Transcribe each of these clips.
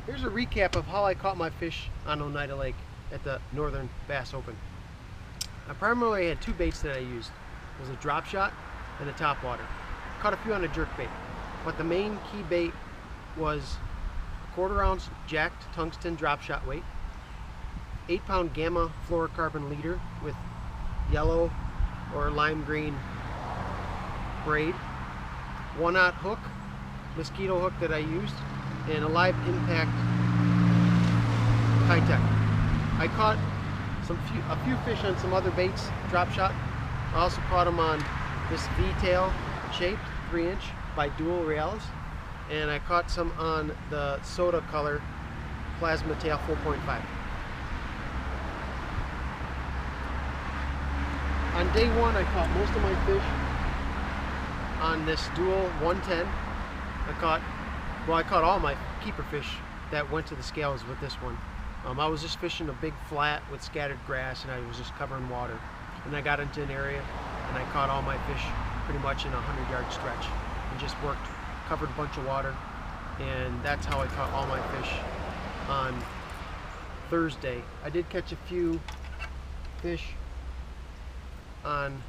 Here's a recap of how I caught my fish on Oneida Lake at the Northern Bass Open. I primarily had two baits that I used. It was a drop shot and a topwater. Caught a few on a jerk bait, but the main key bait was a 1/4 ounce jacked tungsten drop shot weight, 8-pound gamma fluorocarbon leader with yellow or lime green braid, 1/0 hook, mosquito hook that I used, and a live impact high-tech. I caught a few fish on some other baits, drop shot. I also caught them on this V-tail shaped 3-inch by Dual Realis, and I caught some on the soda color plasma tail 4.5. On day one, I caught most of my fish on this Dual 110. I caught all my keeper fish that went to the scales with this one. I was just fishing a big flat with scattered grass, and I was just covering water. And I got into an area and I caught all my fish pretty much in a 100-yard stretch and just worked, covered a bunch of water, and that's how I caught all my fish on Thursday. I did catch a few fish on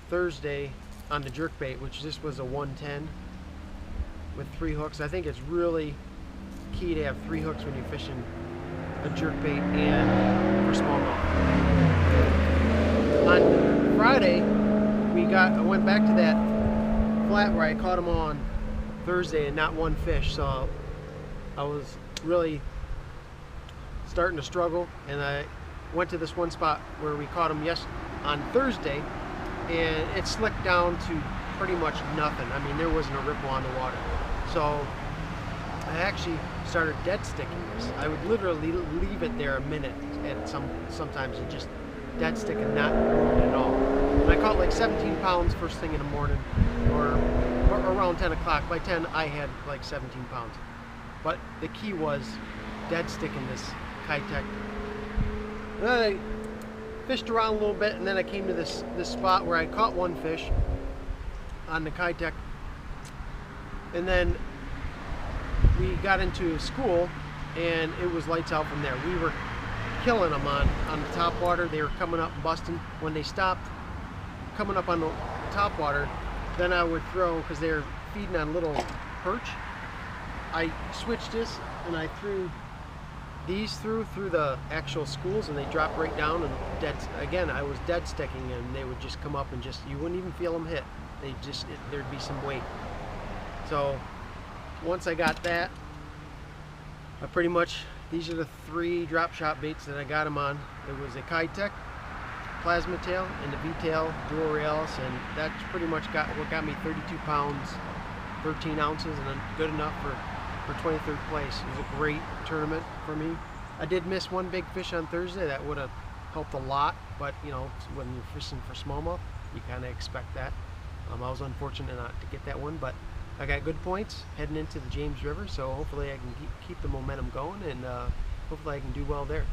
Thursday on the jerkbait, which this was a 110 with 3 hooks. I think it's really key to have 3 hooks when you're fishing a jerkbait and for smallmouth. On Friday, I went back to that flat where I caught them on Thursday and not one fish, so I was really starting to struggle, and I went to this one spot where we caught them on Thursday, and it slicked down to pretty much nothing. I mean, there wasn't a ripple on the water. So I actually started dead sticking this. I would literally leave it there a minute and sometimes and just dead stick and not move it at all. And I caught like 17 pounds first thing in the morning, or around 10 o'clock. By 10 I had like 17 pounds. But the key was dead sticking this Kitech. Then I fished around a little bit, and then I came to this spot where I caught one fish on the Kitech. And then we got into school, and it was lights out from there. We were killing them on the top water. They were coming up and busting. When they stopped coming up on the top water, then I would throw, because they were feeding on little perch, I switched this and I threw these through the actual schools, and they dropped right down, and I was dead sticking, and they would just come up and you wouldn't even feel them hit. There'd be some weight. So once I got that, these are the 3 drop shot baits that I got them on. It was a Kitech plasma tail and the V-tail Dual Realis, and that's pretty much what got me 32 pounds, 13 ounces, and good enough for 23rd place. It was a great tournament for me. I did miss one big fish on Thursday. That would have helped a lot, but you know, when you're fishing for smallmouth, you kind of expect that. I was unfortunate not to get that one, but I got good points heading into the James River, so hopefully I can keep the momentum going, and hopefully I can do well there.